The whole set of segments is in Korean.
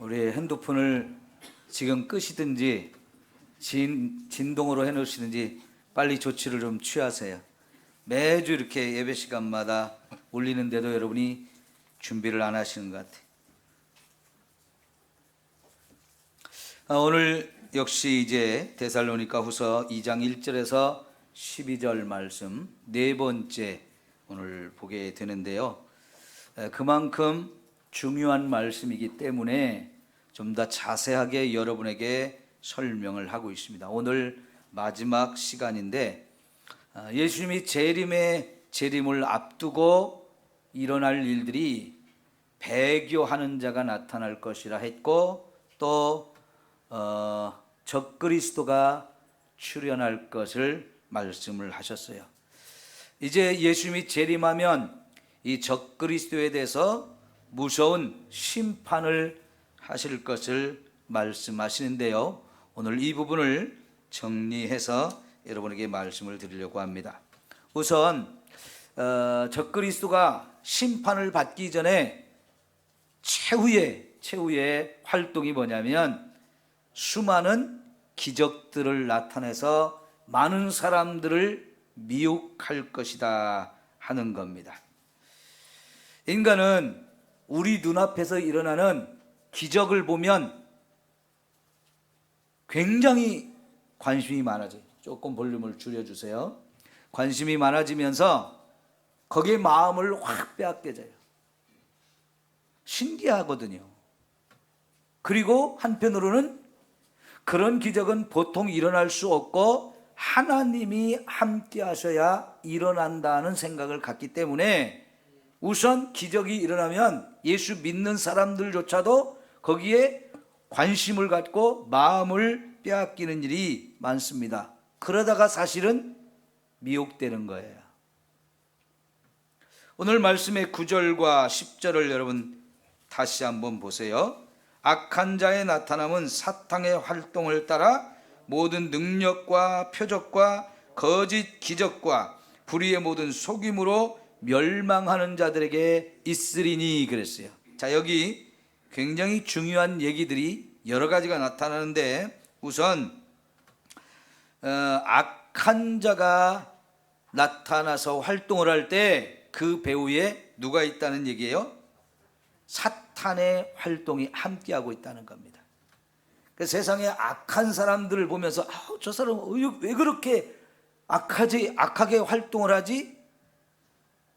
우리 핸드폰을 지금 끄시든지 진동으로 해놓으시든지 빨리 조치를 좀 취하세요. 매주 이렇게 예배 시간마다 울리는데도 여러분이 준비를 안 하시는 것 같아요. 오늘 역시 이제 데살로니가 후서 2장 1절에서 12절 말씀 네 번째 오늘 보게 되는데요. 그만큼 중요한 말씀이기 때문에 좀 더 자세하게 여러분에게 설명을 하고 있습니다. 오늘 마지막 시간인데 예수님이 재림을 앞두고 일어날 일들이 배교하는 자가 나타날 것이라 했고 또 적그리스도가 출현할 것을 말씀을 하셨어요. 이제 예수님이 재림하면 이 적그리스도에 대해서 무서운 심판을 하실 것을 말씀하시는데요. 오늘 이 부분을 정리해서 여러분에게 말씀을 드리려고 합니다. 우선 적그리스도가 심판을 받기 전에 최후의 활동이 뭐냐면 수많은 기적들을 나타내서 많은 사람들을 미혹할 것이다 하는 겁니다. 인간은 우리 눈앞에서 일어나는 기적을 보면 굉장히 관심이 많아져요. 조금 볼륨을 줄여주세요. 관심이 많아지면서 거기에 마음을 확 빼앗겨져요. 신기하거든요. 그리고 한편으로는 그런 기적은 보통 일어날 수 없고 하나님이 함께 하셔야 일어난다는 생각을 갖기 때문에 우선 기적이 일어나면 예수 믿는 사람들조차도 거기에 관심을 갖고 마음을 빼앗기는 일이 많습니다. 그러다가 사실은 미혹되는 거예요. 오늘 말씀의 9절과 10절을 여러분 다시 한번 보세요. 악한 자의 나타남은 사탄의 활동을 따라 모든 능력과 표적과 거짓 기적과 불의의 모든 속임으로 멸망하는 자들에게 있으리니 그랬어요. 자, 여기 굉장히 중요한 얘기들이 여러 가지가 나타나는데 우선 악한 자가 나타나서 활동을 할 때 그 배후에 누가 있다는 얘기예요? 사탄의 활동이 함께하고 있다는 겁니다. 세상에 악한 사람들을 보면서 저 사람은 왜 그렇게 악하게 활동을 하지?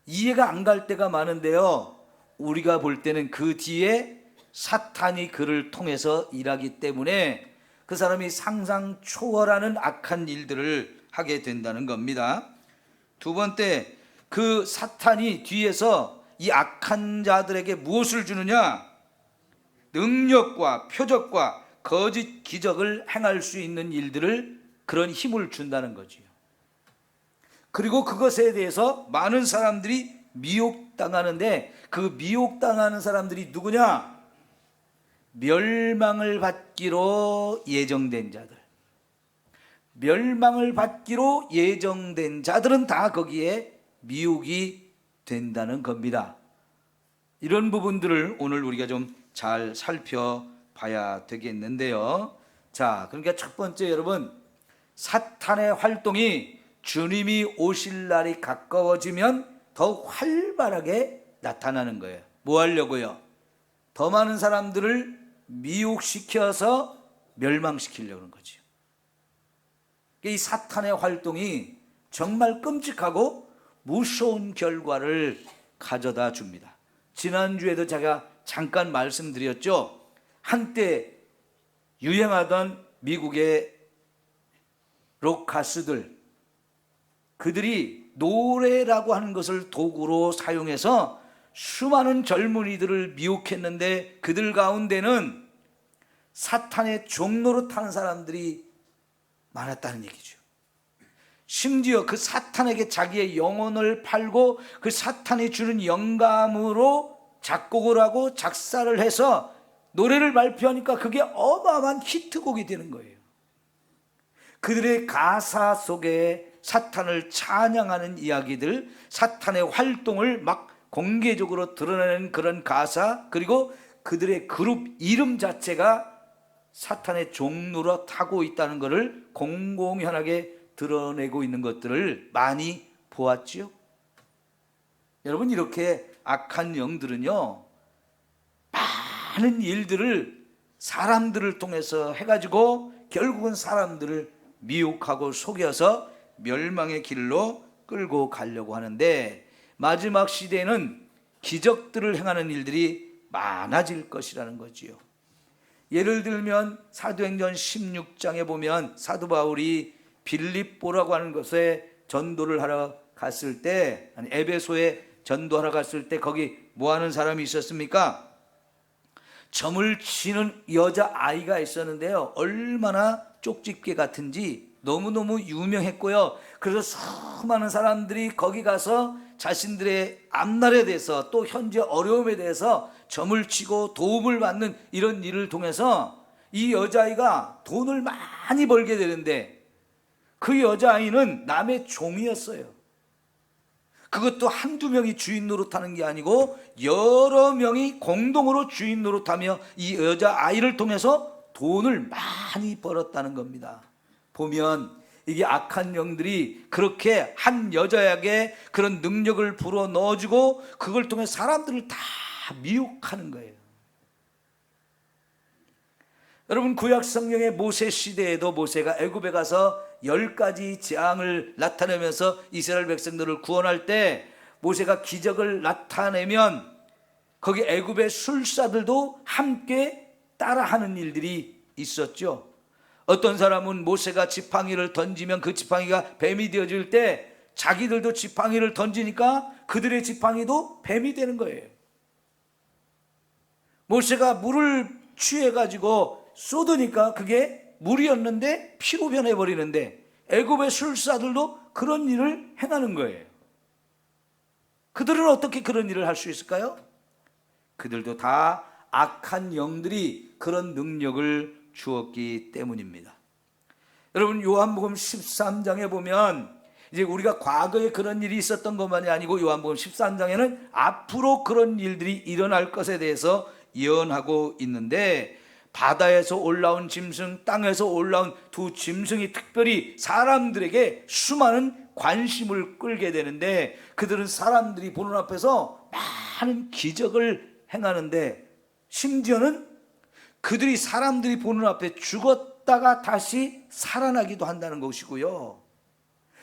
이해가 안 갈 때가 많은데요. 우리가 볼 때는 그 뒤에 사탄이 그를 통해서 일하기 때문에 그 사람이 상상 초월하는 악한 일들을 하게 된다는 겁니다. 두 번째, 그 사탄이 뒤에서 이 악한 자들에게 무엇을 주느냐? 능력과 표적과 거짓 기적을 행할 수 있는 일들을 그런 힘을 준다는 거지요. 그리고 그것에 대해서 많은 사람들이 미혹당하는데 그 미혹당하는 사람들이 누구냐? 멸망을 받기로 예정된 자들. 멸망을 받기로 예정된 자들은 다 거기에 미혹이 된다는 겁니다. 이런 부분들을 오늘 우리가 좀 잘 살펴봐야 되겠는데요. 자, 그러니까 첫 번째 여러분, 사탄의 활동이 주님이 오실 날이 가까워지면 더욱 활발하게 나타나는 거예요. 뭐 하려고요? 더 많은 사람들을 미혹시켜서 멸망시키려고 하는 거죠. 이 사탄의 활동이 정말 끔찍하고 무서운 결과를 가져다 줍니다. 지난주에도 제가 잠깐 말씀드렸죠. 한때 유행하던 미국의 록 가수들, 그들이 노래라고 하는 것을 도구로 사용해서 수많은 젊은이들을 미혹했는데 그들 가운데는 사탄의 종로로 타는 사람들이 많았다는 얘기죠. 심지어 그 사탄에게 자기의 영혼을 팔고 그 사탄이 주는 영감으로 작곡을 하고 작사를 해서 노래를 발표하니까 그게 어마어마한 히트곡이 되는 거예요. 그들의 가사 속에 사탄을 찬양하는 이야기들, 사탄의 활동을 막 공개적으로 드러내는 그런 가사, 그리고 그들의 그룹 이름 자체가 사탄의 종로로 타고 있다는 것을 공공연하게 드러내고 있는 것들을 많이 보았지요. 여러분, 이렇게 악한 영들은요, 많은 일들을 사람들을 통해서 해가지고 결국은 사람들을 미혹하고 속여서 멸망의 길로 끌고 가려고 하는데, 마지막 시대에는 기적들을 행하는 일들이 많아질 것이라는 거지요. 예를 들면 사도행전 16장에 보면 사도 바울이 빌립보라고 하는 곳에 전도를 하러 갔을 때, 에베소에 전도하러 갔을 때 거기 뭐 하는 사람이 있었습니까? 점을 치는 여자아이가 있었는데요, 얼마나 쪽집게 같은지 너무너무 유명했고요. 그래서 수많은 사람들이 거기 가서 자신들의 앞날에 대해서 또 현재 어려움에 대해서 점을 치고 도움을 받는 이런 일을 통해서 이 여자아이가 돈을 많이 벌게 되는데, 그 여자아이는 남의 종이었어요. 그것도 한두 명이 주인 노릇하는 게 아니고 여러 명이 공동으로 주인 노릇하며 이 여자아이를 통해서 돈을 많이 벌었다는 겁니다. 보면 이게 악한 영들이 그렇게 한 여자에게 그런 능력을 불어 넣어주고 그걸 통해 사람들을 다 미혹하는 거예요. 여러분, 구약 성경의 모세 시대에도 모세가 애굽에 가서 10가지 재앙을 나타내면서 이스라엘 백성들을 구원할 때 모세가 기적을 나타내면 거기 애굽의 술사들도 함께 따라하는 일들이 있었죠. 어떤 사람은 모세가 지팡이를 던지면 그 지팡이가 뱀이 되어질 때 자기들도 지팡이를 던지니까 그들의 지팡이도 뱀이 되는 거예요. 모세가 물을 취해가지고 쏟으니까 그게 물이었는데 피로 변해버리는데, 애굽의 술사들도 그런 일을 행하는 거예요. 그들은 어떻게 그런 일을 할 수 있을까요? 그들도 다 악한 영들이 그런 능력을 주었기 때문입니다. 여러분, 요한복음 13장에 보면 이제 우리가 과거에 그런 일이 있었던 것만이 아니고 요한복음 13장에는 앞으로 그런 일들이 일어날 것에 대해서 예언하고 있는데, 바다에서 올라온 짐승, 땅에서 올라온 두 짐승이 특별히 사람들에게 수많은 관심을 끌게 되는데, 그들은 사람들이 보는 앞에서 많은 기적을 행하는데, 심지어는 그들이 사람들이 보는 앞에 죽었다가 다시 살아나기도 한다는 것이고요,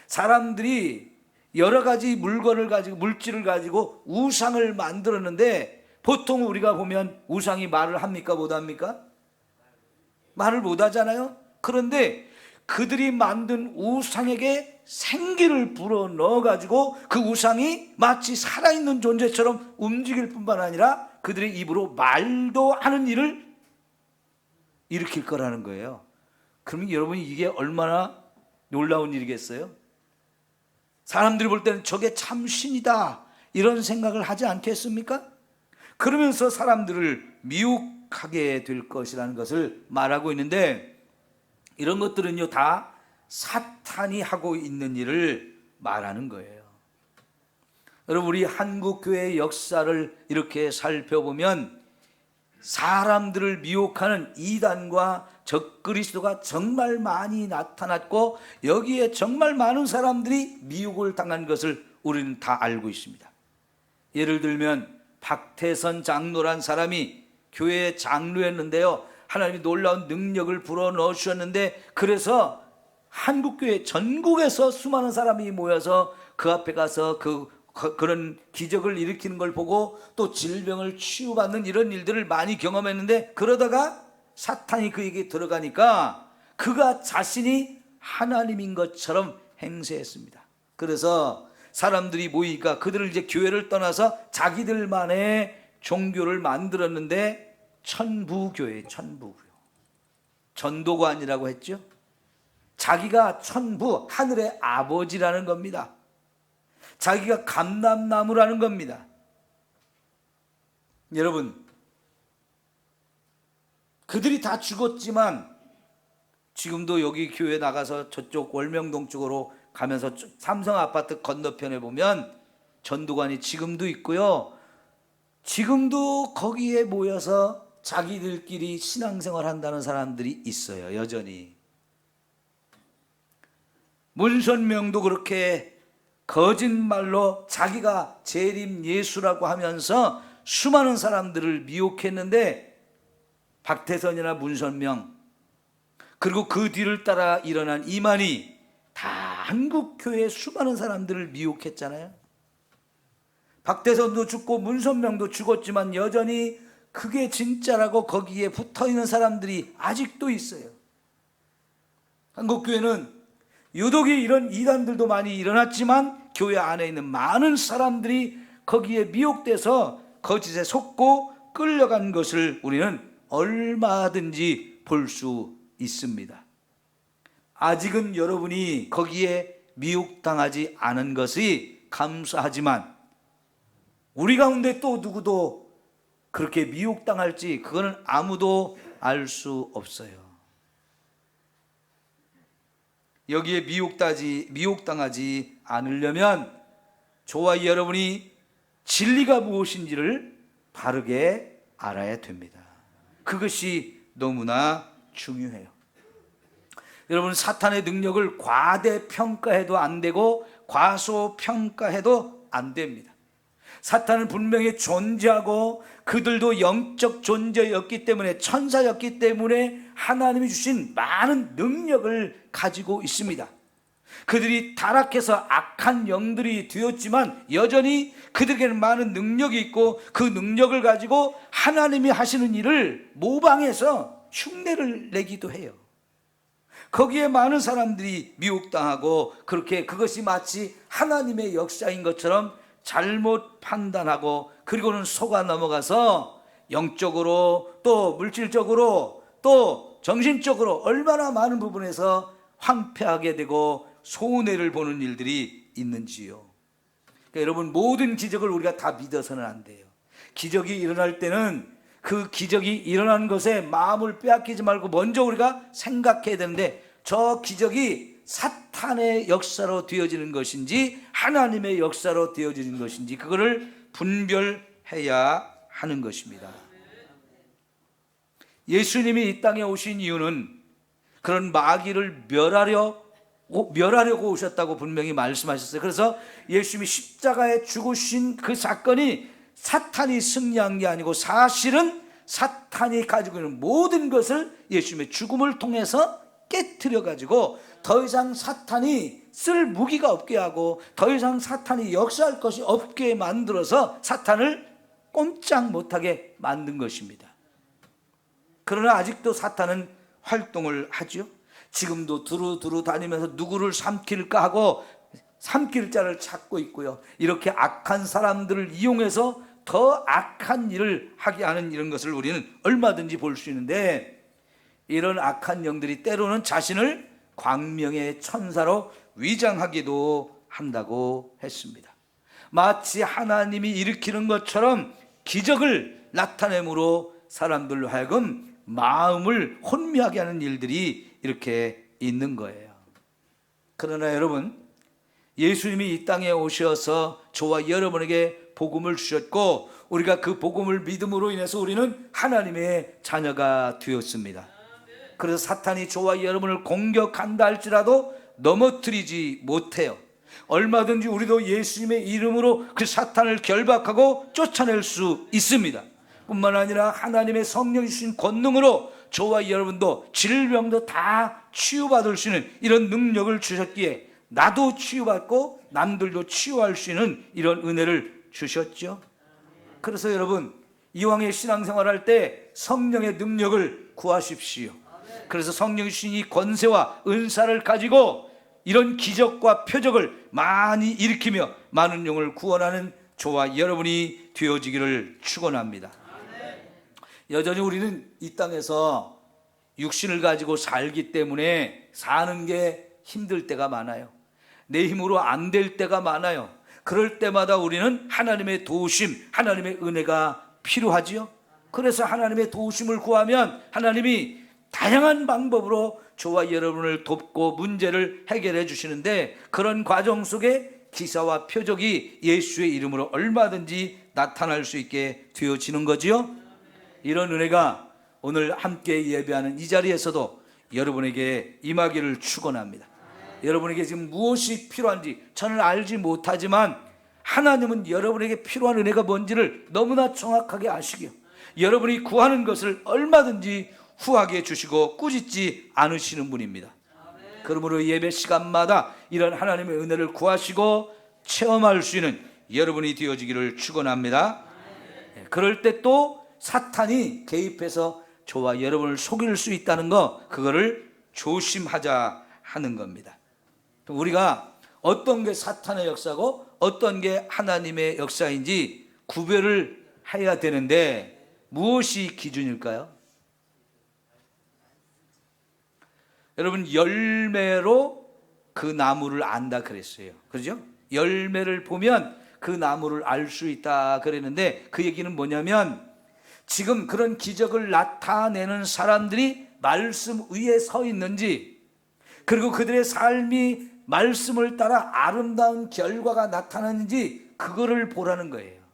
사람들이 여러 가지 물건을 가지고, 물질을 가지고 우상을 만들었는데, 보통 우리가 보면 우상이 말을 합니까? 못 합니까? 말을 못 하잖아요. 그런데 그들이 만든 우상에게 생기를 불어 넣어가지고 그 우상이 마치 살아있는 존재처럼 움직일 뿐만 아니라 그들의 입으로 말도 하는 일을 일으킬 거라는 거예요. 그러면 여러분이 이게 얼마나 놀라운 일이겠어요? 사람들이 볼 때는 저게 참 신이다 이런 생각을 하지 않겠습니까? 그러면서 사람들을 미혹하게 될 것이라는 것을 말하고 있는데, 이런 것들은요 다 사탄이 하고 있는 일을 말하는 거예요. 여러분, 우리 한국교회의 역사를 이렇게 살펴보면 사람들을 미혹하는 이단과 적그리스도가 정말 많이 나타났고, 여기에 정말 많은 사람들이 미혹을 당한 것을 우리는 다 알고 있습니다. 예를 들면 박태선 장로란 사람이 교회의 장로였는데요, 하나님이 놀라운 능력을 불어넣어 주셨는데, 그래서 한국교회 전국에서 수많은 사람이 모여서 그 앞에 가서 그런 기적을 일으키는 걸 보고 또 질병을 치유받는 이런 일들을 많이 경험했는데, 그러다가 사탄이 그에게 들어가니까 그가 자신이 하나님인 것처럼 행세했습니다. 그래서 사람들이 모이니까 그들을 이제 교회를 떠나서 자기들만의 종교를 만들었는데, 천부교회, 천부교, 전도관이라고 했죠. 자기가 천부, 하늘의 아버지라는 겁니다. 자기가 감람나무라는 겁니다. 여러분, 그들이 다 죽었지만 지금도 여기 교회 나가서 저쪽 월명동 쪽으로 가면서 삼성 아파트 건너편에 보면 전도관이 지금도 있고요, 지금도 거기에 모여서 자기들끼리 신앙생활 한다는 사람들이 있어요. 여전히. 문선명도 그렇게 거짓말로 자기가 재림 예수라고 하면서 수많은 사람들을 미혹했는데, 박태선이나 문선명 그리고 그 뒤를 따라 일어난 이만희 다 한국교회 수많은 사람들을 미혹했잖아요. 박태선도 죽고 문선명도 죽었지만 여전히 그게 진짜라고 거기에 붙어있는 사람들이 아직도 있어요. 한국교회는 유독이 이런 이단들도 많이 일어났지만 교회 안에 있는 많은 사람들이 거기에 미혹돼서 거짓에 속고 끌려간 것을 우리는 얼마든지 볼 수 있습니다. 아직은 여러분이 거기에 미혹당하지 않은 것이 감사하지만, 우리 가운데 또 누구도 그렇게 미혹당할지 그거는 아무도 알 수 없어요. 여기에 미혹당하지 않으려면 저와 여러분이 진리가 무엇인지를 바르게 알아야 됩니다. 그것이 너무나 중요해요. 여러분, 사탄의 능력을 과대평가해도 안 되고 과소평가해도 안 됩니다. 사탄은 분명히 존재하고 그들도 영적 존재였기 때문에, 천사였기 때문에 하나님이 주신 많은 능력을 가지고 있습니다. 그들이 타락해서 악한 영들이 되었지만 여전히 그들에게는 많은 능력이 있고, 그 능력을 가지고 하나님이 하시는 일을 모방해서 흉내를 내기도 해요. 거기에 많은 사람들이 미혹당하고 그렇게 그것이 마치 하나님의 역사인 것처럼 잘못 판단하고, 그리고는 속아 넘어가서 영적으로 또 물질적으로 또 정신적으로 얼마나 많은 부분에서 황폐하게 되고 손해를 보는 일들이 있는지요. 그러니까 여러분, 모든 기적을 우리가 다 믿어서는 안 돼요. 기적이 일어날 때는 그 기적이 일어난 것에 마음을 빼앗기지 말고 먼저 우리가 생각해야 되는데, 저 기적이 사탄의 역사로 되어지는 것인지 하나님의 역사로 되어지는 것인지 그거를 분별해야 하는 것입니다. 예수님이 이 땅에 오신 이유는 그런 마귀를 멸하려고 오셨다고 분명히 말씀하셨어요. 그래서 예수님이 십자가에 죽으신 그 사건이 사탄이 승리한 게 아니고, 사실은 사탄이 가지고 있는 모든 것을 예수님의 죽음을 통해서 깨트려 가지고 더 이상 사탄이 쓸 무기가 없게 하고, 더 이상 사탄이 역사할 것이 없게 만들어서 사탄을 꼼짝 못하게 만든 것입니다. 그러나 아직도 사탄은 활동을 하죠. 지금도 두루두루 다니면서 누구를 삼킬까 하고 삼킬 자를 찾고 있고요. 이렇게 악한 사람들을 이용해서 더 악한 일을 하게 하는 이런 것을 우리는 얼마든지 볼 수 있는데, 이런 악한 영들이 때로는 자신을 광명의 천사로 위장하기도 한다고 했습니다. 마치 하나님이 일으키는 것처럼 기적을 나타내므로 사람들로 하여금 마음을 혼미하게 하는 일들이 이렇게 있는 거예요. 그러나 여러분, 예수님이 이 땅에 오셔서 저와 여러분에게 복음을 주셨고, 우리가 그 복음을 믿음으로 인해서 우리는 하나님의 자녀가 되었습니다. 그래서 사탄이 저와 여러분을 공격한다 할지라도 넘어뜨리지 못해요. 얼마든지 우리도 예수님의 이름으로 그 사탄을 결박하고 쫓아낼 수 있습니다. 뿐만 아니라 하나님의 성령이 주신 권능으로 저와 여러분도 질병도 다 치유받을 수 있는 이런 능력을 주셨기에, 나도 치유받고 남들도 치유할 수 있는 이런 은혜를 주셨죠. 그래서 여러분, 이왕의 신앙생활할 때 성령의 능력을 구하십시오. 그래서 성령이 주신 이 권세와 은사를 가지고 이런 기적과 표적을 많이 일으키며 많은 영을 구원하는 저와 여러분이 되어지기를 축원합니다. 여전히 우리는 이 땅에서 육신을 가지고 살기 때문에 사는 게 힘들 때가 많아요. 내 힘으로 안 될 때가 많아요. 그럴 때마다 우리는 하나님의 도우심, 하나님의 은혜가 필요하지요. 그래서 하나님의 도우심을 구하면 하나님이 다양한 방법으로 저와 여러분을 돕고 문제를 해결해 주시는데, 그런 과정 속에 기사와 표적이 예수의 이름으로 얼마든지 나타날 수 있게 되어지는 거지요. 이런 은혜가 오늘 함께 예배하는 이 자리에서도 여러분에게 임하기를 축원합니다. 여러분에게 지금 무엇이 필요한지 저는 알지 못하지만 하나님은 여러분에게 필요한 은혜가 뭔지를 너무나 정확하게 아시기요, 여러분이 구하는 것을 얼마든지 후하게 주시고 꾸짖지 않으시는 분입니다. 그러므로 예배 시간마다 이런 하나님의 은혜를 구하시고 체험할 수 있는 여러분이 되어지기를 축원합니다. 그럴 때 또 사탄이 개입해서 저와 여러분을 속일 수 있다는 거, 그거를 조심하자 하는 겁니다. 우리가 어떤 게 사탄의 역사고 어떤 게 하나님의 역사인지 구별을 해야 되는데 무엇이 기준일까요? 여러분, 열매로 그 나무를 안다 그랬어요. 그렇죠? 열매를 보면 그 나무를 알 수 있다 그랬는데, 그 얘기는 뭐냐면 지금 그런 기적을 나타내는 사람들이 말씀 위에 서 있는지, 그리고 그들의 삶이 말씀을 따라 아름다운 결과가 나타나는지 그거를 보라는 거예요.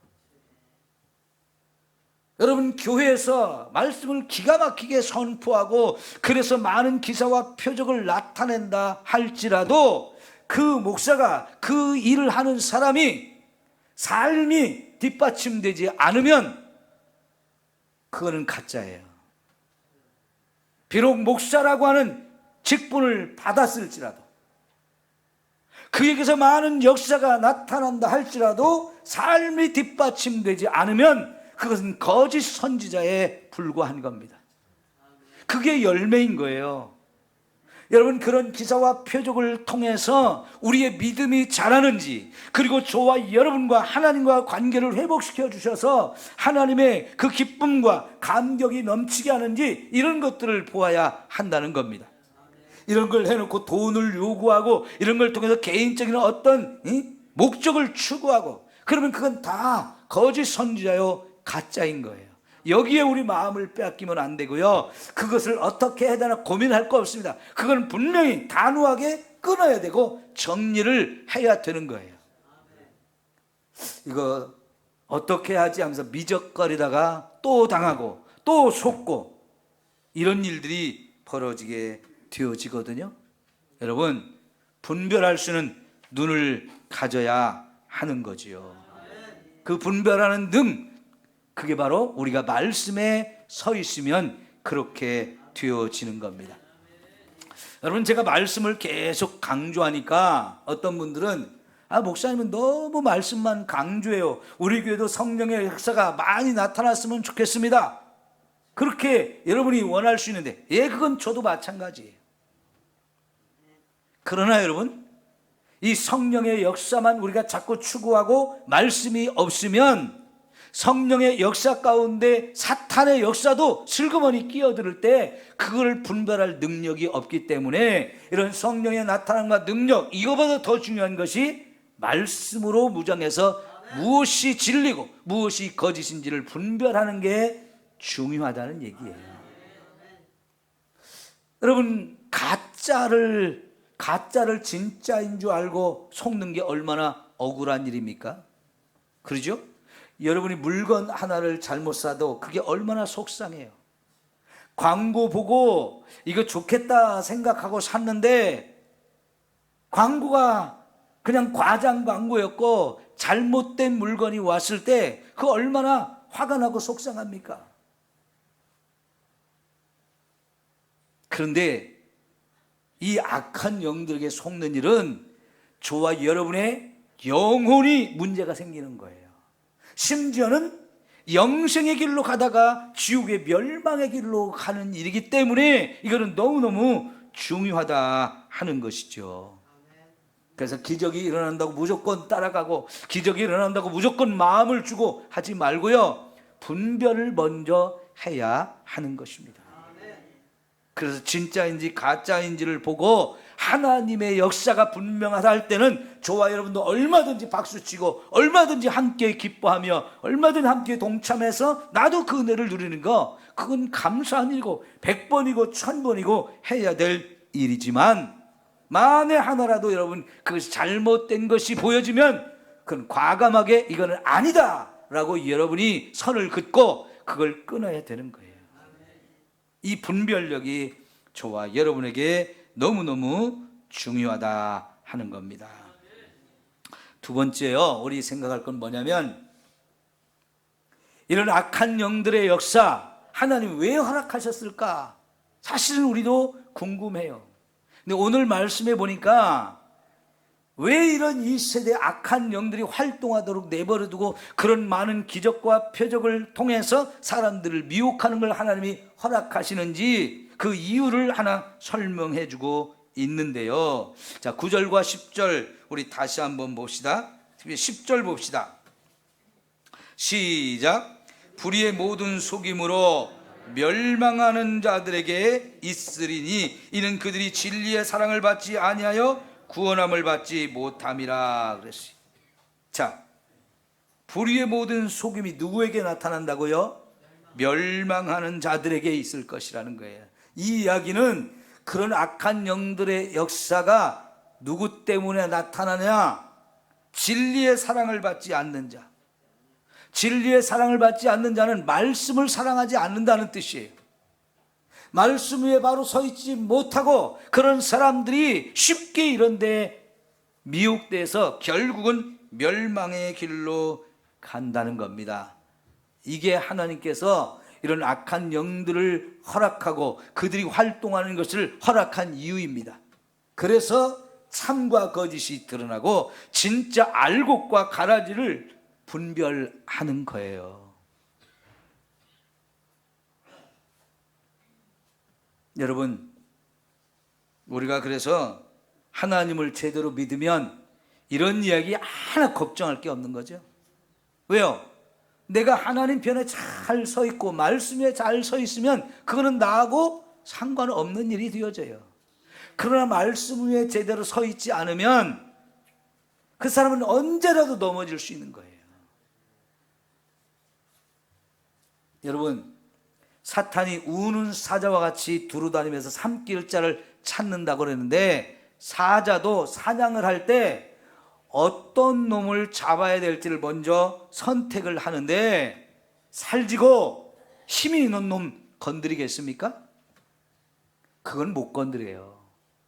여러분, 교회에서 말씀을 기가 막히게 선포하고 그래서 많은 기사와 표적을 나타낸다 할지라도 그 목사가, 그 일을 하는 사람이 삶이 뒷받침되지 않으면 그거는 가짜예요. 비록 목사라고 하는 직분을 받았을지라도, 그에게서 많은 역사가 나타난다 할지라도 삶이 뒷받침되지 않으면 그것은 거짓 선지자에 불과한 겁니다. 그게 열매인 거예요. 여러분, 그런 기사와 표적을 통해서 우리의 믿음이 자라는지, 그리고 저와 여러분과 하나님과 관계를 회복시켜 주셔서 하나님의 그 기쁨과 감격이 넘치게 하는지, 이런 것들을 보아야 한다는 겁니다. 이런 걸 해놓고 돈을 요구하고 이런 걸 통해서 개인적인 어떤 목적을 추구하고, 그러면 그건 다 거짓 선지자요 가짜인 거예요. 여기에 우리 마음을 빼앗기면 안 되고요, 그것을 어떻게 해야 되나 고민할 거 없습니다. 그건 분명히 단호하게 끊어야 되고 정리를 해야 되는 거예요. 이거 어떻게 하지 하면서 미적거리다가 또 당하고 또 속고 이런 일들이 벌어지게 되어지거든요. 여러분, 분별할 수 있는 눈을 가져야 하는 거지요. 그 분별하는 눈, 그게 바로 우리가 말씀에 서 있으면 그렇게 되어지는 겁니다. 여러분, 제가 말씀을 계속 강조하니까 어떤 분들은 목사님은 너무 말씀만 강조해요. 우리 교회도 성령의 역사가 많이 나타났으면 좋겠습니다. 그렇게 여러분이 원할 수 있는데, 그건 저도 마찬가지예요. 그러나 여러분, 이 성령의 역사만 우리가 자꾸 추구하고 말씀이 없으면 성령의 역사 가운데 사탄의 역사도 슬그머니 끼어들 때 그걸 분별할 능력이 없기 때문에, 이런 성령의 나타남과 능력, 이거보다 더 중요한 것이 말씀으로 무장해서 무엇이 진리고 무엇이 거짓인지를 분별하는 게 중요하다는 얘기예요. 여러분, 가짜를 진짜인 줄 알고 속는 게 얼마나 억울한 일입니까? 그러죠? 여러분이 물건 하나를 잘못 사도 그게 얼마나 속상해요. 광고 보고 이거 좋겠다 생각하고 샀는데 광고가 그냥 과장 광고였고 잘못된 물건이 왔을 때 그 얼마나 화가 나고 속상합니까? 그런데 이 악한 영들에게 속는 일은 저와 여러분의 영혼이 문제가 생기는 거예요. 심지어는 영생의 길로 가다가 지옥의 멸망의 길로 가는 일이기 때문에 이거는 너무너무 중요하다 하는 것이죠. 그래서 기적이 일어난다고 무조건 따라가고 기적이 일어난다고 무조건 마음을 주고 하지 말고요, 분별을 먼저 해야 하는 것입니다. 그래서 진짜인지 가짜인지를 보고 하나님의 역사가 분명하다 할 때는 저와 여러분도 얼마든지 박수치고 얼마든지 함께 기뻐하며 얼마든지 함께 동참해서 나도 그 은혜를 누리는 거, 그건 감사한 일이고 100번이고 1000번이고 해야 될 일이지만, 만에 하나라도 여러분 그것이 잘못된 것이 보여지면 그건 과감하게 이거는 아니다 라고 여러분이 선을 긋고 그걸 끊어야 되는 거예요. 이 분별력이 저와 여러분에게 너무너무 중요하다 하는 겁니다. 두 번째요, 우리 생각할 건 뭐냐면 이런 악한 영들의 역사 하나님 왜 허락하셨을까? 사실은 우리도 궁금해요. 근데 오늘 말씀해 보니까 왜 이런 이 세대 악한 영들이 활동하도록 내버려두고 그런 많은 기적과 표적을 통해서 사람들을 미혹하는 걸 하나님이 허락하시는지 그 이유를 하나 설명해 주고 있는데요. 자, 9절과 10절 우리 다시 한번 봅시다. 10절 봅시다. 시작. 불의의 모든 속임으로 멸망하는 자들에게 있으리니 이는 그들이 진리의 사랑을 받지 아니하여 구원함을 받지 못함이라 그랬어요. 자, 불의의 모든 속임이 누구에게 나타난다고요? 멸망하는 자들에게 있을 것이라는 거예요. 이 이야기는 그런 악한 영들의 역사가 누구 때문에 나타나냐? 진리의 사랑을 받지 않는 자. 진리의 사랑을 받지 않는 자는 말씀을 사랑하지 않는다는 뜻이에요. 말씀 위에 바로 서 있지 못하고 그런 사람들이 쉽게 이런 데 미혹돼서 결국은 멸망의 길로 간다는 겁니다. 이게 하나님께서 이런 악한 영들을 허락하고 그들이 활동하는 것을 허락한 이유입니다. 그래서 참과 거짓이 드러나고 진짜 알곡과 가라지를 분별하는 거예요. 여러분, 우리가 그래서 하나님을 제대로 믿으면 이런 이야기 하나 걱정할 게 없는 거죠. 왜요? 내가 하나님 편에 잘 서 있고 말씀에 잘 서 있으면 그거는 나하고 상관없는 일이 되어져요. 그러나 말씀 위에 제대로 서 있지 않으면 그 사람은 언제라도 넘어질 수 있는 거예요. 여러분, 사탄이 우는 사자와 같이 두루다니면서 삼킬 자를 찾는다고 그랬는데 사자도 사냥을 할 때 어떤 놈을 잡아야 될지를 먼저 선택을 하는데 살지고 힘이 있는 놈 건드리겠습니까? 그건 못 건드려요.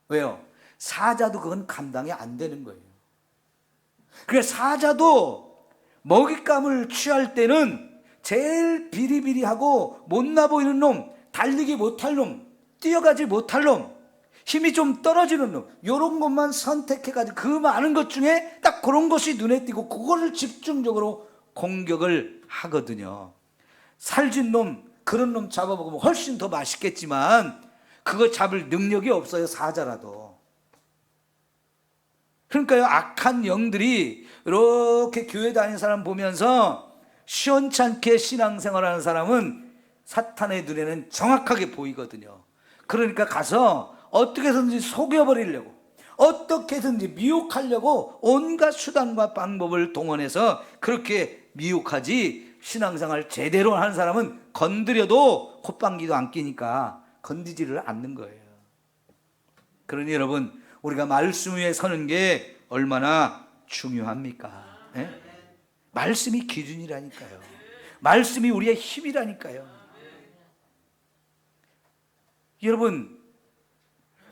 왜요? 사자도 그건 감당이 안 되는 거예요. 그래서 사자도 먹잇감을 취할 때는 제일 비리비리하고 못나 보이는 놈, 달리기 못할 놈, 뛰어가지 못할 놈, 힘이 좀 떨어지는 놈, 이런 것만 선택해가지고 그 많은 것 중에 딱 그런 것이 눈에 띄고 그거를 집중적으로 공격을 하거든요. 살찐 놈, 그런 놈 잡아먹으면 훨씬 더 맛있겠지만 그거 잡을 능력이 없어요, 사자라도. 그러니까요, 악한 영들이 이렇게 교회 다니는 사람 보면서 시원찮게 신앙생활하는 사람은 사탄의 눈에는 정확하게 보이거든요. 그러니까 가서 어떻게든지 속여버리려고, 어떻게든지 미혹하려고 온갖 수단과 방법을 동원해서 그렇게 미혹하지, 신앙생활 제대로 하는 사람은 건드려도 콧방귀도 안 끼니까 건드지를 않는 거예요. 그러니 여러분, 우리가 말씀 위에 서는 게 얼마나 중요합니까? 네? 말씀이 기준이라니까요. 말씀이 우리의 힘이라니까요. 여러분,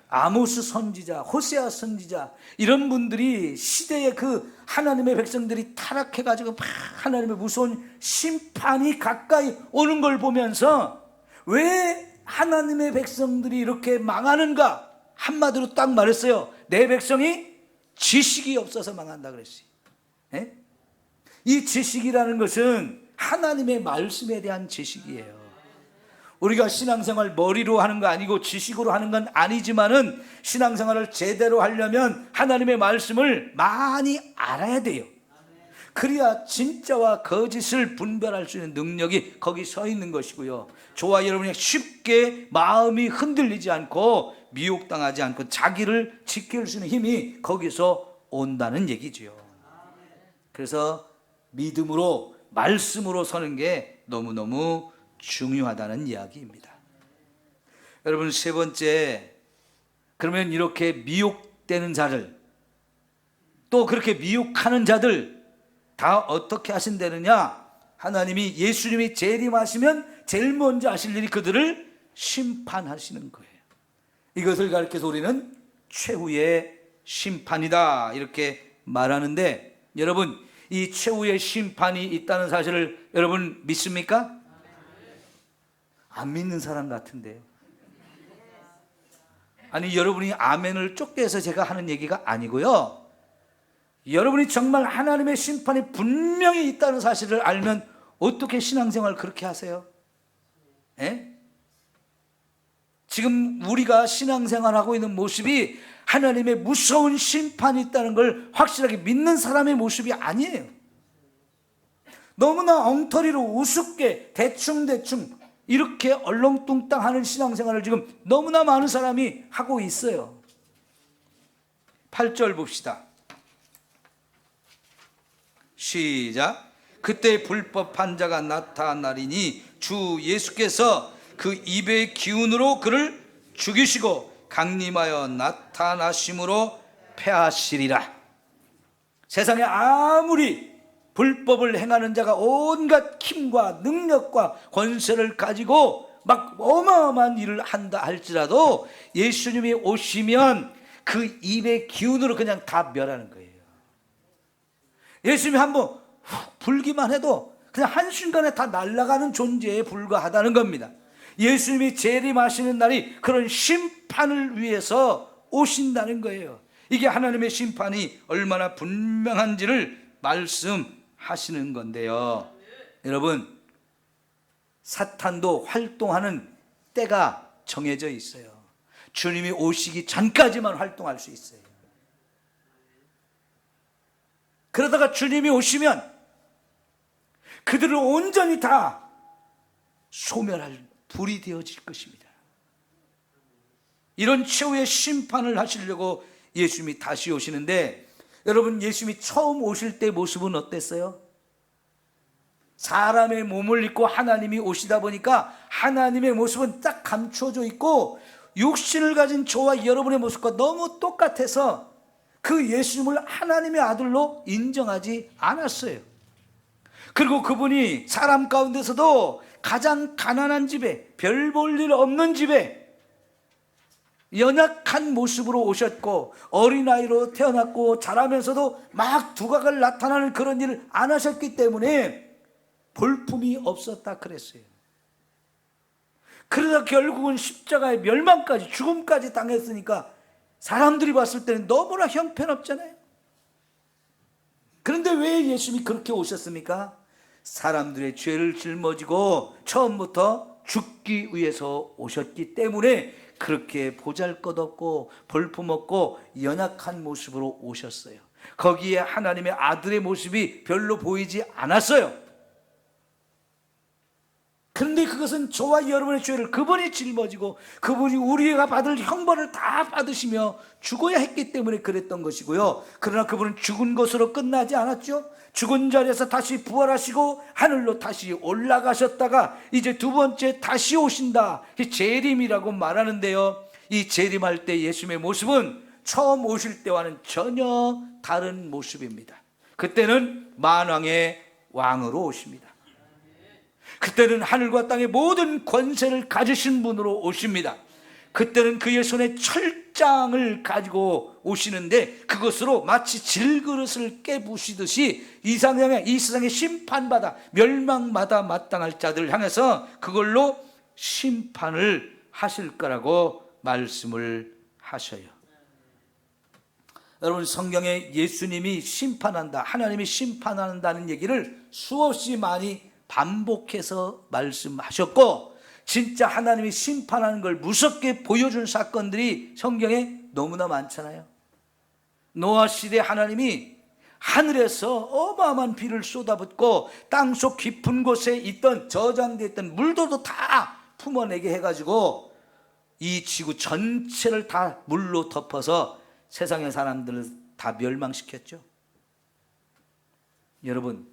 아모스 선지자, 호세아 선지자, 이런 분들이 시대의 그 하나님의 백성들이 타락해가지고 하나님의 무서운 심판이 가까이 오는 걸 보면서 왜 하나님의 백성들이 이렇게 망하는가? 한마디로 딱 말했어요. 내 백성이 지식이 없어서 망한다 그랬어요. 네? 이 지식이라는 것은 하나님의 말씀에 대한 지식이에요. 우리가 신앙생활 머리로 하는 거 아니고 지식으로 하는 건 아니지만은 신앙생활을 제대로 하려면 하나님의 말씀을 많이 알아야 돼요. 그래야 진짜와 거짓을 분별할 수 있는 능력이 거기 서 있는 것이고요. 저와 여러분이 쉽게 마음이 흔들리지 않고 미혹당하지 않고 자기를 지킬 수 있는 힘이 거기서 온다는 얘기죠. 그래서 믿음으로, 말씀으로 서는 게 너무너무 중요하다는 이야기입니다. 여러분, 세 번째, 그러면 이렇게 미혹 미혹되는 자들, 또 그렇게 미혹하는 자들 다 어떻게 하신다느냐? 하나님이, 예수님이 재림하시면 제일 먼저 하실 일이 그들을 심판하시는 거예요. 이것을 가르쳐서 우리는 최후의 심판이다 이렇게 말하는데, 여러분, 이 최후의 심판이 있다는 사실을 여러분 믿습니까? 안 믿는 사람 같은데요. 아니, 여러분이 아멘을 쫓게 해서 제가 하는 얘기가 아니고요, 여러분이 정말 하나님의 심판이 분명히 있다는 사실을 알면 어떻게 신앙생활 그렇게 하세요? 예? 지금 우리가 신앙생활하고 있는 모습이 하나님의 무서운 심판이 있다는 걸 확실하게 믿는 사람의 모습이 아니에요. 너무나 엉터리로 우습게 대충대충 이렇게 얼렁뚱땅 하는 신앙생활을 지금 너무나 많은 사람이 하고 있어요. 8절 봅시다. 시작. 그때 불법한 자가 나타나리니 주 예수께서 그 입의 기운으로 그를 죽이시고 강림하여 나타나심으로 패하시리라. 세상에 아무리 불법을 행하는 자가 온갖 힘과 능력과 권세를 가지고 막 어마어마한 일을 한다 할지라도 예수님이 오시면 그 입의 기운으로 그냥 다 멸하는 거예요. 예수님이 한번 불기만 해도 그냥 한순간에 다 날아가는 존재에 불과하다는 겁니다. 예수님이 재림하시는 날이 그런 심판을 위해서 오신다는 거예요. 이게 하나님의 심판이 얼마나 분명한지를 말씀하시는 건데요. 여러분, 사탄도 활동하는 때가 정해져 있어요. 주님이 오시기 전까지만 활동할 수 있어요. 그러다가 주님이 오시면 그들을 온전히 다 소멸할 불이 되어질 것입니다. 이런 최후의 심판을 하시려고 예수님이 다시 오시는데, 여러분, 예수님이 처음 오실 때 모습은 어땠어요? 사람의 몸을 입고 하나님이 오시다 보니까 하나님의 모습은 딱 감추어져 있고 육신을 가진 저와 여러분의 모습과 너무 똑같아서 그 예수님을 하나님의 아들로 인정하지 않았어요. 그리고 그분이 사람 가운데서도 가장 가난한 집에, 별 볼 일 없는 집에 연약한 모습으로 오셨고, 어린아이로 태어났고 자라면서도 막 두각을 나타나는 그런 일을 안 하셨기 때문에 볼품이 없었다 그랬어요. 그러다 결국은 십자가의 멸망까지, 죽음까지 당했으니까 사람들이 봤을 때는 너무나 형편없잖아요. 그런데 왜 예수님이 그렇게 오셨습니까? 사람들의 죄를 짊어지고 처음부터 죽기 위해서 오셨기 때문에 그렇게 보잘것없고 볼품없고 연약한 모습으로 오셨어요. 거기에 하나님의 아들의 모습이 별로 보이지 않았어요. 그런데 그것은 저와 여러분의 죄를 그분이 짊어지고 그분이 우리가 받을 형벌을 다 받으시며 죽어야 했기 때문에 그랬던 것이고요. 그러나 그분은 죽은 것으로 끝나지 않았죠. 죽은 자리에서 다시 부활하시고 하늘로 다시 올라가셨다가 이제 두 번째 다시 오신다. 이 재림이라고 말하는데요, 이 재림할 때 예수님의 모습은 처음 오실 때와는 전혀 다른 모습입니다. 그때는 만왕의 왕으로 오십니다. 그때는 하늘과 땅의 모든 권세를 가지신 분으로 오십니다. 그때는 그의 손에 철장을 가지고 오시는데 그것으로 마치 질그릇을 깨부시듯이 이 세상에 심판받아 멸망마다 마땅할 자들을 향해서 그걸로 심판을 하실 거라고 말씀을 하셔요. 여러분, 성경에 예수님이 심판한다, 하나님이 심판한다는 얘기를 수없이 많이 반복해서 말씀하셨고, 진짜 하나님이 심판하는 걸 무섭게 보여준 사건들이 성경에 너무나 많잖아요. 노아 시대 하나님이 하늘에서 어마어마한 비를 쏟아붓고 땅속 깊은 곳에 있던 저장되어 있던 물들도 다 품어내게 해가지고 이 지구 전체를 다 물로 덮어서 세상의 사람들을 다 멸망시켰죠. 여러분,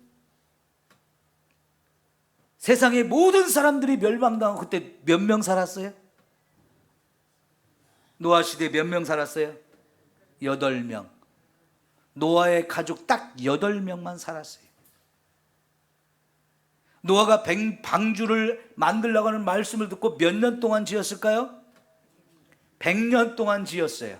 세상의 모든 사람들이 멸망당하고 그때 몇 명 살았어요? 노아 시대에 몇 명 살았어요? 8명. 노아의 가족 딱 8명만 살았어요. 노아가 방주를 만들려고 하는 말씀을 듣고 몇 년 동안 지었을까요? 100년 동안 지었어요.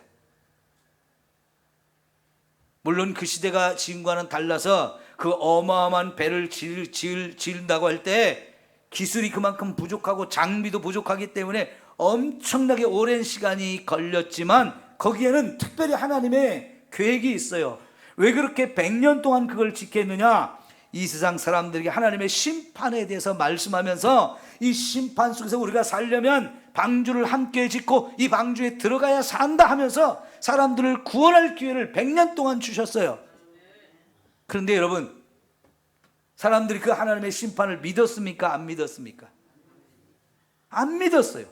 물론 그 시대가 지금과는 달라서 그 어마어마한 배를 지은다고 할 때 기술이 그만큼 부족하고 장비도 부족하기 때문에 엄청나게 오랜 시간이 걸렸지만 거기에는 특별히 하나님의 계획이 있어요. 왜 그렇게 100년 동안 그걸 지켰느냐? 이 세상 사람들에게 하나님의 심판에 대해서 말씀하면서 이 심판 속에서 우리가 살려면 방주를 함께 짓고 이 방주에 들어가야 산다 하면서 사람들을 구원할 기회를 100년 동안 주셨어요. 그런데 여러분, 사람들이 그 하나님의 심판을 믿었습니까? 안 믿었습니까? 안 믿었어요.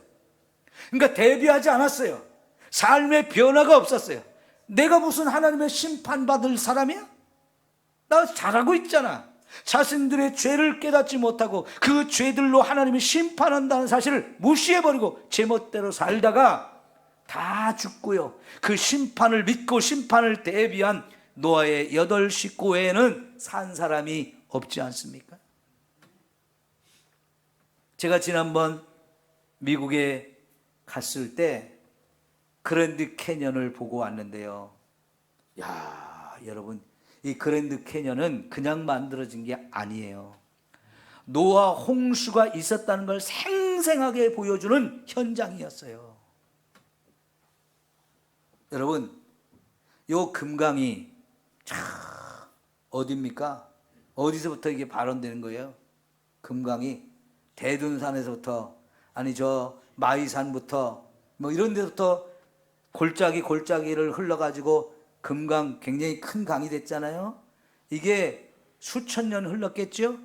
그러니까 대비하지 않았어요. 삶의 변화가 없었어요. 내가 무슨 하나님의 심판받을 사람이야? 나 잘하고 있잖아. 자신들의 죄를 깨닫지 못하고 그 죄들로 하나님이 심판한다는 사실을 무시해버리고 제멋대로 살다가 다 죽고요. 그 심판을 믿고 심판을 대비한 노아의 8 식구 외에는 산 사람이 없지 않습니까? 제가 지난번 미국에 갔을 때 그랜드 캐년을 보고 왔는데요. 야, 여러분, 이 그랜드 캐년은 그냥 만들어진 게 아니에요. 노아 홍수가 있었다는 걸 생생하게 보여주는 현장이었어요. 여러분, 요 금강이 어디입니까? 어디서부터 이게 발원되는 거예요? 금강이 대둔산에서부터, 아니 저 마이산부터 뭐 이런 데부터 골짜기를 흘러가지고 금강, 굉장히 큰 강이 됐잖아요. 이게 수천 년 흘렀겠죠?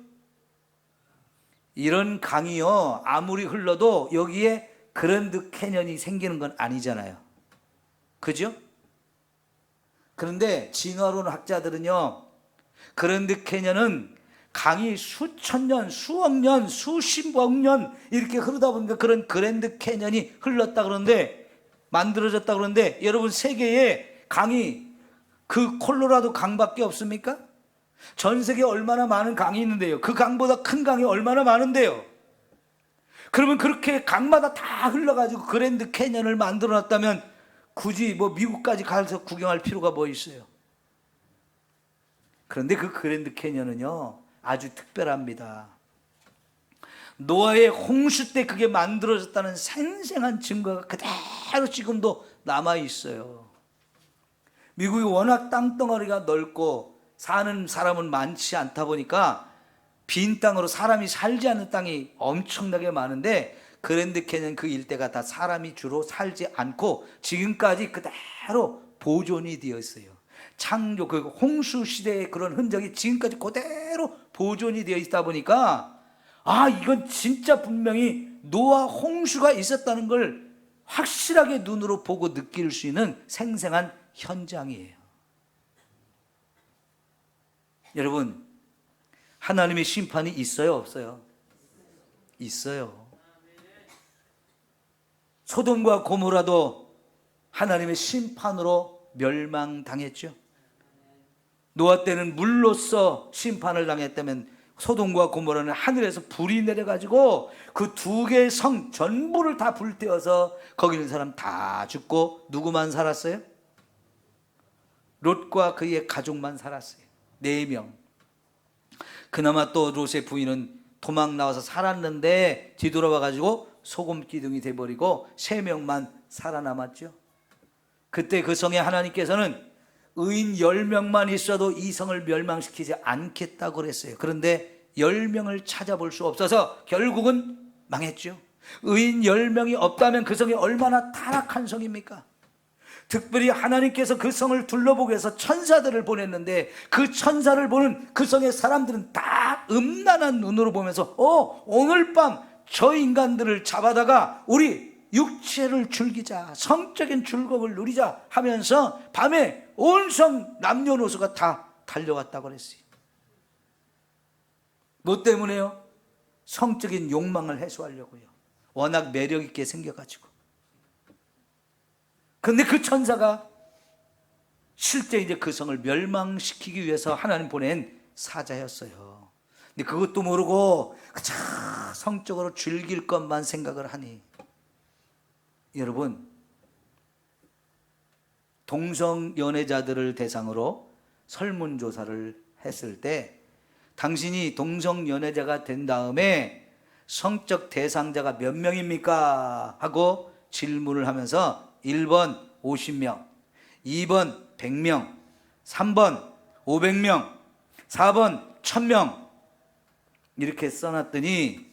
이런 강이요, 아무리 흘러도 여기에 그랜드 캐년이 생기는 건 아니잖아요. 그죠? 그런데 진화론 학자들은요, 그랜드 캐년은 강이 수천 년, 수억 년, 수십억 년 이렇게 흐르다 보니까 그런 그랜드 캐년이 흘렀다 그러는데, 만들어졌다 그러는데, 여러분 세계에 강이 그 콜로라도 강밖에 없습니까? 전 세계에 얼마나 많은 강이 있는데요. 그 강보다 큰 강이 얼마나 많은데요. 그러면 그렇게 강마다 다 흘러가지고 그랜드 캐년을 만들어 놨다면 굳이 뭐 미국까지 가서 구경할 필요가 뭐 있어요. 그런데 그 그랜드 캐년은요, 아주 특별합니다. 노아의 홍수 때 그게 만들어졌다는 생생한 증거가 그대로 지금도 남아 있어요. 미국이 워낙 땅덩어리가 넓고 사는 사람은 많지 않다 보니까 빈 땅으로 사람이 살지 않는 땅이 엄청나게 많은데, 그랜드 캐년 그 일대가 다 사람이 주로 살지 않고 지금까지 그대로 보존이 되어 있어요. 창조, 그 홍수 시대의 그런 흔적이 지금까지 그대로 보존이 되어 있다 보니까, 아, 이건 진짜 분명히 노아 홍수가 있었다는 걸 확실하게 눈으로 보고 느낄 수 있는 생생한 현장이에요. 여러분, 하나님의 심판이 있어요, 없어요? 있어요. 소돔과 고모라도 하나님의 심판으로 멸망당했죠. 노아 때는 물로써 심판을 당했다면, 소돔과 고모라는 하늘에서 불이 내려가지고 그 2개의 성 전부를 다 불태워서 거기 있는 사람 다 죽고 누구만 살았어요? 롯과 그의 가족만 살았어요. 4명. 그나마 또 롯의 부인은 도망 나와서 살았는데 뒤돌아와가지고 소금 기둥이 돼버리고 3명만 살아남았죠. 그때 그 성에 하나님께서는 의인 10명만 있어도 이 성을 멸망시키지 않겠다고 그랬어요. 그런데 10명을 찾아볼 수 없어서 결국은 망했죠. 의인 10명이 없다면 그 성이 얼마나 타락한 성입니까? 특별히 하나님께서 그 성을 둘러보기 위해서 천사들을 보냈는데, 그 천사를 보는 그 성의 사람들은 다 음란한 눈으로 보면서 오늘 밤 저 인간들을 잡아다가 우리 육체를 즐기자, 성적인 즐거움을 누리자 하면서 밤에 온 성 남녀노소가 다 달려왔다고 그랬어요. 뭐 때문에요? 성적인 욕망을 해소하려고요. 워낙 매력 있게 생겨가지고. 근데 그 천사가 실제 이제 그 성을 멸망시키기 위해서 하나님 보낸 사자였어요. 근데 그것도 모르고 그저 성적으로 즐길 것만 생각을 하니, 여러분, 동성 연애자들을 대상으로 설문조사를 했을 때 당신이 동성 연애자가 된 다음에 성적 대상자가 몇 명입니까? 하고 질문을 하면서 1번 50명, 2번 100명, 3번 500명, 4번 1000명 이렇게 써놨더니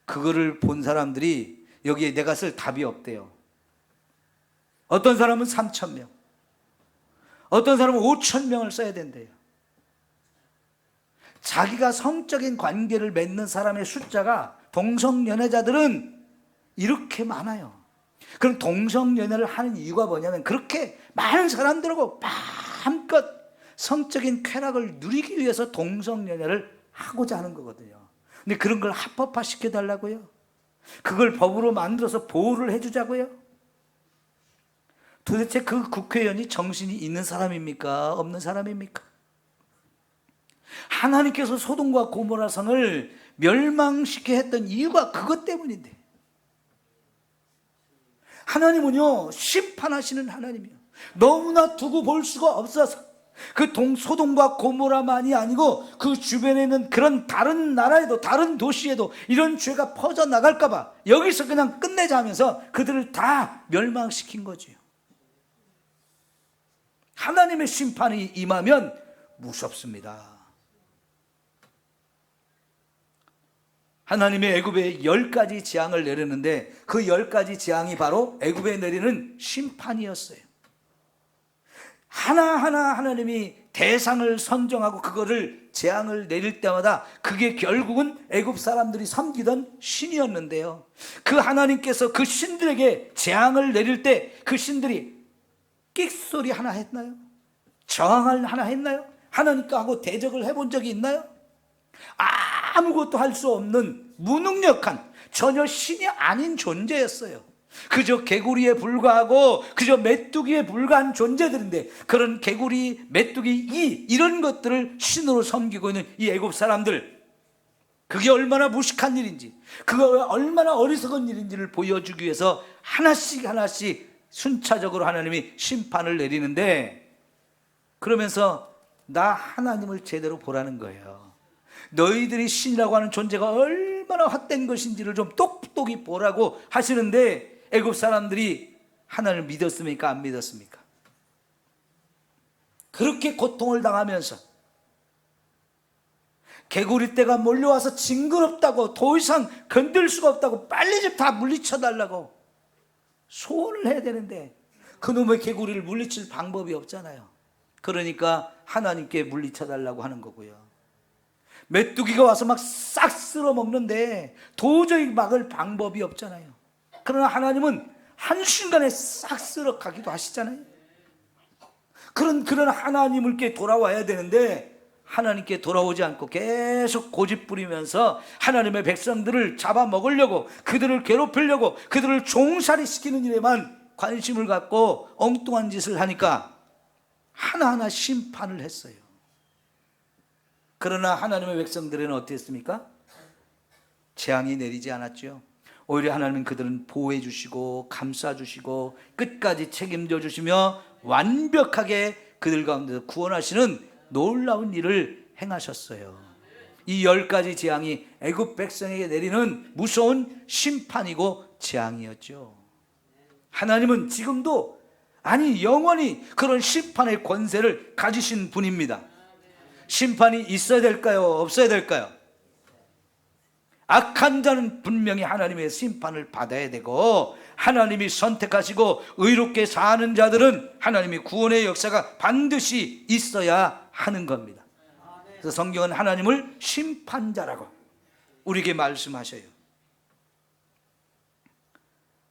그거를 본 사람들이 여기에 내가 쓸 답이 없대요. 어떤 사람은 3000명, 어떤 사람은 5000명을 써야 된대요. 자기가 성적인 관계를 맺는 사람의 숫자가, 동성연애자들은 이렇게 많아요. 그럼 동성연애를 하는 이유가 뭐냐면 그렇게 많은 사람들하고 마음껏 성적인 쾌락을 누리기 위해서 동성연애를 하고자 하는 거거든요. 근데 그런 걸 합법화 시켜달라고요? 그걸 법으로 만들어서 보호를 해주자고요? 도대체 그 국회의원이 정신이 있는 사람입니까? 없는 사람입니까? 하나님께서 소돔과 고모라 성을 멸망시켜 했던 이유가 그것 때문인데, 하나님은요 심판하시는 하나님이요, 너무나 두고 볼 수가 없어서 그 소돔과 고모라만이 아니고 그 주변에 있는 그런 다른 나라에도, 다른 도시에도 이런 죄가 퍼져나갈까 봐 여기서 그냥 끝내자 하면서 그들을 다 멸망시킨 거지요. 하나님의 심판이 임하면 무섭습니다. 하나님의 애굽에 10가지 재앙을 내렸는데 그 10가지 재앙이 바로 애굽에 내리는 심판이었어요. 하나하나 하나님이 대상을 선정하고 그거를 재앙을 내릴 때마다 그게 결국은 애굽 사람들이 섬기던 신이었는데요, 그 하나님께서 그 신들에게 재앙을 내릴 때 그 신들이 끽소리 하나 했나요? 저항을 하나 했나요? 하나님과 하고 대적을 해본 적이 있나요? 아무것도 할 수 없는 무능력한, 전혀 신이 아닌 존재였어요. 그저 개구리에 불과하고 그저 메뚜기에 불과한 존재들인데, 그런 개구리, 메뚜기, 이런 것들을 신으로 섬기고 있는 이 애굽 사람들, 그게 얼마나 무식한 일인지, 그가 얼마나 어리석은 일인지를 보여주기 위해서 하나씩 하나씩 순차적으로 하나님이 심판을 내리는데, 그러면서 나 하나님을 제대로 보라는 거예요. 너희들이 신이라고 하는 존재가 얼마나 헛된 것인지를 좀 똑똑히 보라고 하시는데, 애굽 사람들이 하나님을 믿었습니까? 안 믿었습니까? 그렇게 고통을 당하면서 개구리떼가 몰려와서 징그럽다고, 더 이상 건들 수가 없다고, 빨리 좀 다 물리쳐달라고 소원을 해야 되는데 그놈의 개구리를 물리칠 방법이 없잖아요. 그러니까 하나님께 물리쳐달라고 하는 거고요. 메뚜기가 와서 막 싹 쓸어 먹는데 도저히 막을 방법이 없잖아요. 그러나 하나님은 한순간에 싹 쓸어 가기도 하시잖아요. 그런 하나님께 돌아와야 되는데 하나님께 돌아오지 않고 계속 고집 부리면서 하나님의 백성들을 잡아먹으려고, 그들을 괴롭히려고, 그들을 종살이 시키는 일에만 관심을 갖고 엉뚱한 짓을 하니까 하나하나 심판을 했어요. 그러나 하나님의 백성들은 어땠습니까? 재앙이 내리지 않았죠. 오히려 하나님은 그들은 보호해 주시고 감싸 주시고 끝까지 책임져 주시며 완벽하게 그들 가운데서 구원하시는 놀라운 일을 행하셨어요. 이 10가지 재앙이 애굽 백성에게 내리는 무서운 심판이고 재앙이었죠. 하나님은 지금도, 아니 영원히 그런 심판의 권세를 가지신 분입니다. 심판이 있어야 될까요? 없어야 될까요? 악한 자는 분명히 하나님의 심판을 받아야 되고, 하나님이 선택하시고 의롭게 사는 자들은 하나님의 구원의 역사가 반드시 있어야 하는 겁니다. 그래서 성경은 하나님을 심판자라고 우리에게 말씀하셔요.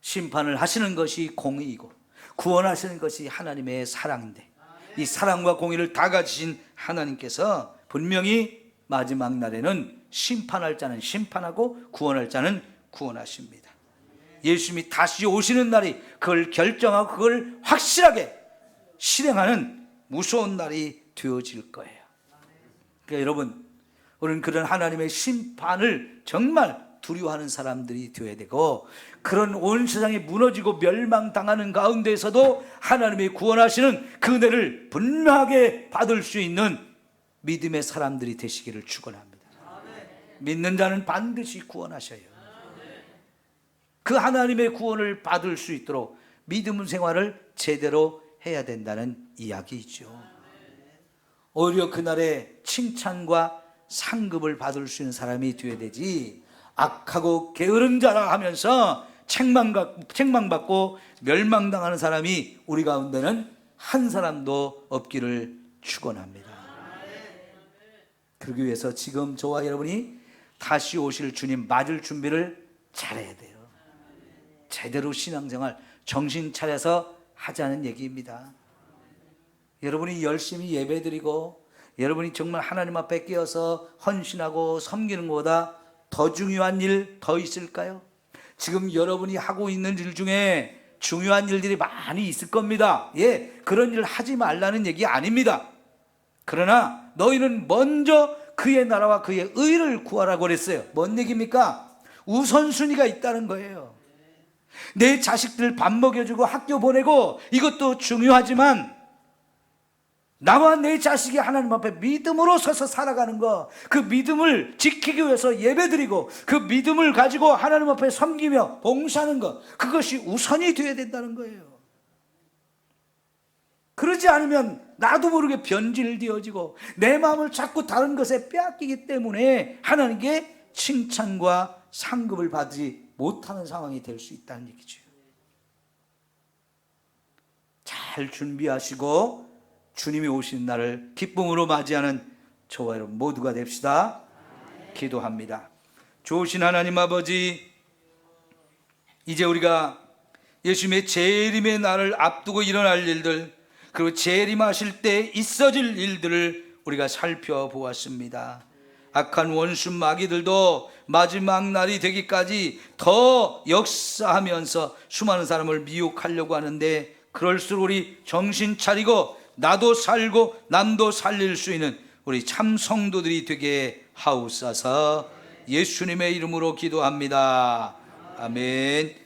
심판을 하시는 것이 공의이고 구원하시는 것이 하나님의 사랑인데, 이 사랑과 공의를 다 가지신 하나님께서 분명히 마지막 날에는 심판할 자는 심판하고 구원할 자는 구원하십니다. 예수님이 다시 오시는 날이 그걸 결정하고 그걸 확실하게 실행하는 무서운 날이 되어질 거예요. 그러니까 여러분, 우리는 그런 하나님의 심판을 정말 두려워하는 사람들이 되어야 되고, 그런 온 세상이 무너지고 멸망당하는 가운데에서도 하나님이 구원하시는 그 은혜를 분명하게 받을 수 있는 믿음의 사람들이 되시기를 축원합니다. 믿는 자는 반드시 구원하셔요. 그 하나님의 구원을 받을 수 있도록 믿음 생활을 제대로 해야 된다는 이야기이죠. 오히려 그날에 칭찬과 상급을 받을 수 있는 사람이 되어야 되지, 악하고 게으른 자라 하면서 책망받고 멸망당하는 사람이 우리 가운데는 한 사람도 없기를 축원합니다. 그러기 위해서 지금 저와 여러분이 다시 오실 주님 맞을 준비를 잘해야 돼요. 제대로 신앙생활 정신 차려서 하자는 얘기입니다. 여러분이 열심히 예배드리고 여러분이 정말 하나님 앞에 깨어서 헌신하고 섬기는 것보다 더 중요한 일 더 있을까요? 지금 여러분이 하고 있는 일 중에 중요한 일들이 많이 있을 겁니다. 그런 일 하지 말라는 얘기 아닙니다. 그러나 너희는 먼저 그의 나라와 그의 의를 구하라고 그랬어요. 뭔 얘기입니까? 우선순위가 있다는 거예요. 내 자식들 밥 먹여주고 학교 보내고 이것도 중요하지만, 나와 내 자식이 하나님 앞에 믿음으로 서서 살아가는 거, 그 믿음을 지키기 위해서 예배드리고 그 믿음을 가지고 하나님 앞에 섬기며 봉사하는 것, 그것이 우선이 되어야 된다는 거예요. 그러지 않으면 나도 모르게 변질되어지고 내 마음을 자꾸 다른 것에 빼앗기기 때문에 하나님께 칭찬과 상급을 받지 못하는 상황이 될 수 있다는 얘기죠. 잘 준비하시고 주님이 오시는 날을 기쁨으로 맞이하는 저와 여러분 모두가 됩시다. 기도합니다. 좋으신 하나님 아버지, 이제 우리가 예수님의 재림의 날을 앞두고 일어날 일들, 그리고 재림하실 때 있어질 일들을 우리가 살펴보았습니다. 악한 원수 마귀들도 마지막 날이 되기까지 더 역사하면서 수많은 사람을 미혹하려고 하는데, 그럴수록 우리 정신 차리고 나도 살고 남도 살릴 수 있는 우리 참 성도들이 되게 하옵소서. 예수님의 이름으로 기도합니다. 아멘.